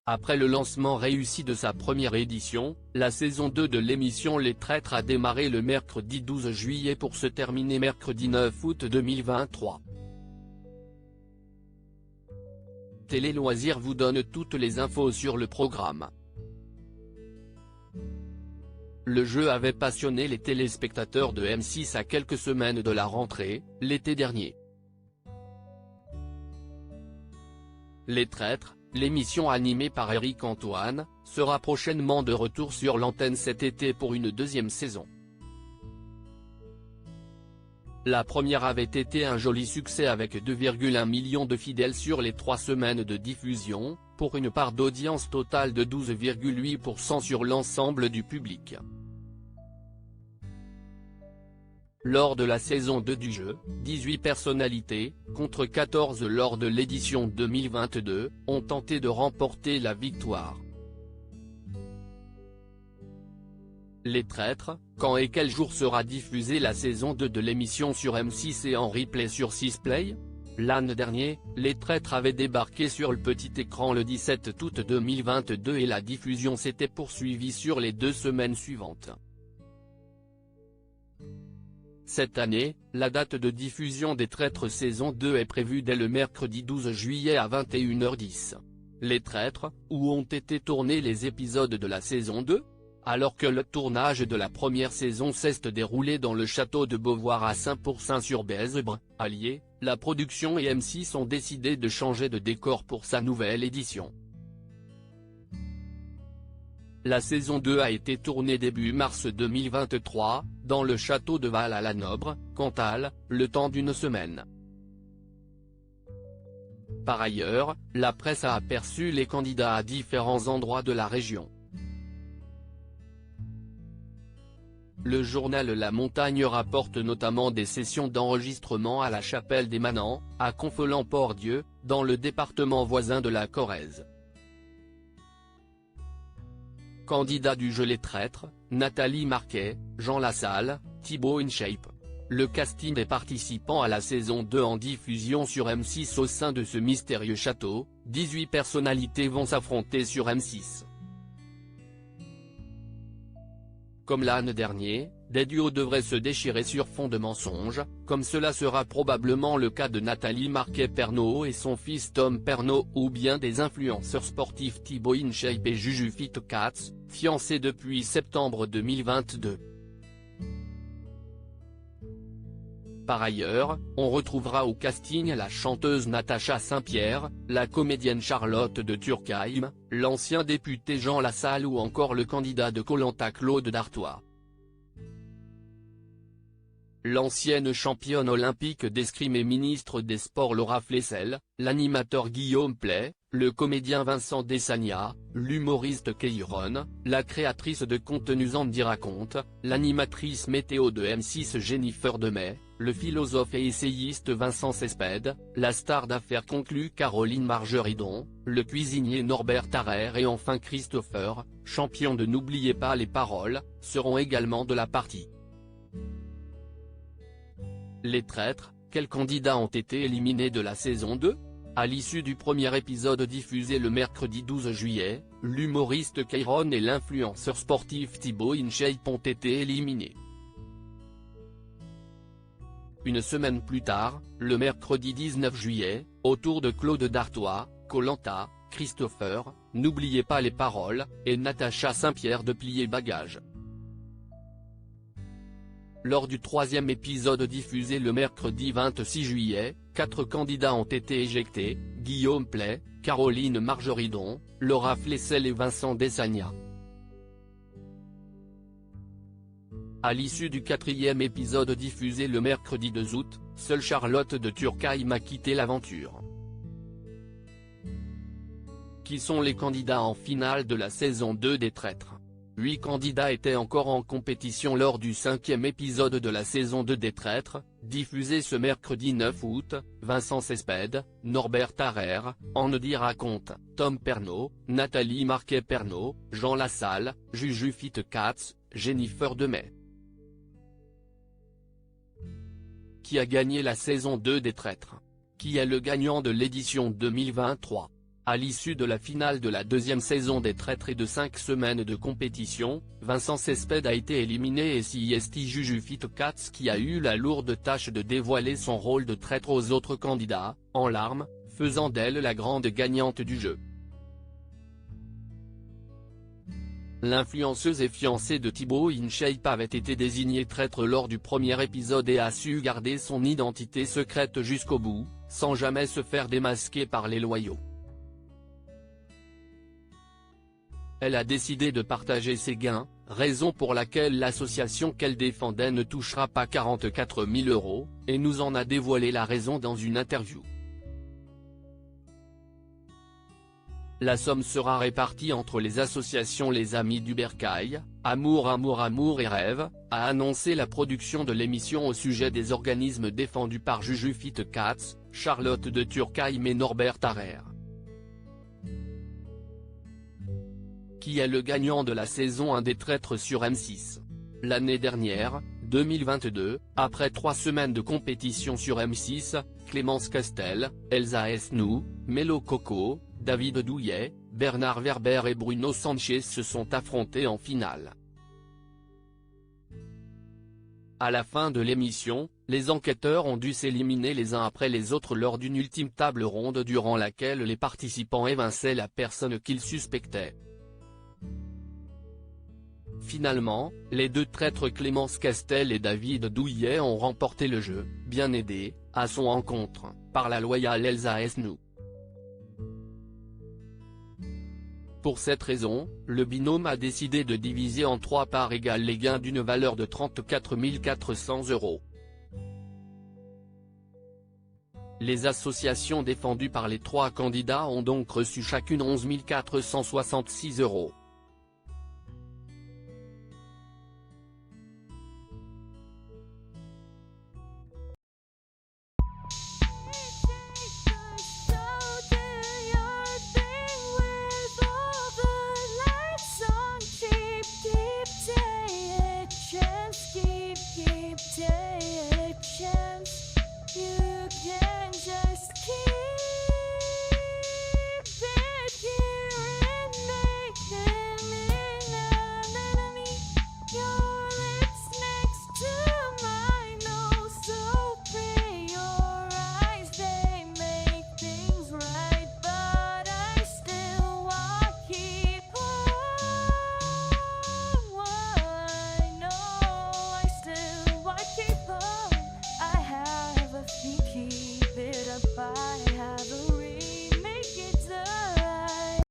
Après le lancement réussi de sa première édition, la saison 2 de l'émission Les Traîtres a démarré le mercredi 12 juillet pour se terminer mercredi 9 août 2023. Télé Loisirs vous donne toutes les infos sur le programme. Le jeu avait passionné les téléspectateurs de M6 à quelques semaines de la rentrée, l'été dernier. Les Traîtres, l'émission animée par Éric Antoine, sera prochainement de retour sur l'antenne cet été pour une deuxième saison. La première avait été un joli succès avec 2,1 millions de fidèles sur les 3 semaines de diffusion, pour une part d'audience totale de 12,8% sur l'ensemble du public. Lors de la saison 2 du jeu, 18 personnalités, contre 14 lors de l'édition 2022, ont tenté de remporter la victoire. Les Traîtres, quand et quel jour sera diffusée la saison 2 de l'émission sur M6 et en replay sur 6play ? L'an dernier, Les Traîtres avaient débarqué sur le petit écran le 17 août 2022 et la diffusion s'était poursuivie sur les 2 semaines suivantes. Cette année, la date de diffusion des Traîtres saison 2 est prévue dès le mercredi 12 juillet à 21h10. Les Traîtres, où ont été tournés les épisodes de la saison 2 ? Alors que le tournage de la première saison s'est déroulé dans le château de Beauvoir à Saint-Pourçain-sur-Bèze, Allier, la production et M6 ont décidé de changer de décor pour sa nouvelle édition. La saison 2 a été tournée début mars 2023, dans le château de Val-à-la-Nobre, Cantal, le temps d'une semaine. Par ailleurs, la presse a aperçu les candidats à différents endroits de la région. Le journal La Montagne rapporte notamment des sessions d'enregistrement à la Chapelle des Manants, à Confolens-Port-Dieu, dans le département voisin de la Corrèze. Candidats du jeu Les Traîtres, Nathalie Marquet, Jean Lassalle, Thibaut InShape. Le casting des participants à la saison 2 en diffusion sur M6 au sein de ce mystérieux château, 18 personnalités vont s'affronter sur M6. Comme l'an dernier, des duos devraient se déchirer sur fond de mensonges, comme cela sera probablement le cas de Nathalie Marquet-Pernaut et son fils Tom Pernaut ou bien des influenceurs sportifs Thibaut InShape et Juju Fit-Katz, fiancés depuis septembre 2022. Par ailleurs, on retrouvera au casting la chanteuse Natacha Saint-Pierre, la comédienne Charlotte de Turckheim, l'ancien député Jean Lassalle ou encore le candidat de Koh-Lanta Claude Dartois. L'ancienne championne olympique d'escrime et ministre des Sports Laura Flessel, l'animateur Guillaume Play, le comédien Vincent Desagna, l'humoriste Keyron, la créatrice de contenus Andy Raconte, l'animatrice météo de M6 Jennifer Demey, le philosophe et essayiste Vincent Cespedes, la star d'affaires conclue Caroline Margeridon, le cuisinier Norbert Tarrer et enfin Christopher, champion de N'oubliez pas les paroles, seront également de la partie. Les Traîtres, quels candidats ont été éliminés de la saison 2 ? À l'issue du premier épisode diffusé le mercredi 12 juillet, l'humoriste Keyron et l'influenceur sportif Thibaut InShape ont été éliminés. Une semaine plus tard, le mercredi 19 juillet, au tour de Claude Dartois, Koh-Lanta, Christopher, N'oubliez pas les paroles, et Natacha Saint-Pierre de plier bagages. Lors du troisième épisode diffusé le mercredi 26 juillet, 4 candidats ont été éjectés, Guillaume Play, Caroline Margeridon, Laura Flessel et Vincent Desagna. À l'issue du quatrième épisode diffusé le mercredi 2 août, seule Charlotte de Turckheim a quitté l'aventure. Qui sont les candidats en finale de la saison 2 des Traîtres ? 8 candidats étaient encore en compétition lors du 5e épisode de la saison 2 des Traîtres, diffusé ce mercredi 9 août, Vincent Cespedes, Norbert Tarrer, Andy Raconte, Tom Pernaut, Nathalie Marquet-Pernaut, Jean Lassalle, Juju Fit-Katz, Jennifer Demey. Qui a gagné la saison 2 des Traîtres ? Qui est le gagnant de l'édition 2023 ? À l'issue de la finale de la deuxième saison des Traîtres et de 5 semaines de compétition, Vincent Cespedes a été éliminé et c'est Juju Fitcats qui a eu la lourde tâche de dévoiler son rôle de traître aux autres candidats, en larmes, faisant d'elle la grande gagnante du jeu. L'influenceuse et fiancée de Thibaut InShape avait été désignée traître lors du premier épisode et a su garder son identité secrète jusqu'au bout, sans jamais se faire démasquer par les loyaux. Elle a décidé de partager ses gains, raison pour laquelle l'association qu'elle défendait ne touchera pas 44 000 €, et nous en a dévoilé la raison dans une interview. La somme sera répartie entre les associations Les Amis du Bercail, Amour Amour Amour et Rêve, a annoncé la production de l'émission au sujet des organismes défendus par Juju Fitcats, Charlotte de Turckheim et Norbert Harrer. Qui est le gagnant de la saison 1 des Traîtres sur M6. L'année dernière, 2022, après 3 semaines de compétition sur M6, Clémence Castel, Elsa Esnou, Mélo Coco, David Douillet, Bernard Werber et Bruno Sanchez se sont affrontés en finale. À la fin de l'émission, les enquêteurs ont dû s'éliminer les uns après les autres lors d'une ultime table ronde durant laquelle les participants évinçaient la personne qu'ils suspectaient. Finalement, les deux traîtres Clémence Castel et David Douillet ont remporté le jeu, bien aidés, à son encontre, par la loyale Elsa Esnou. Pour cette raison, le binôme a décidé de diviser en 3 parts égales les gains d'une valeur de 34 400 €. Les associations défendues par les 3 candidats ont donc reçu chacune 11 466 €. Keep it up, I have a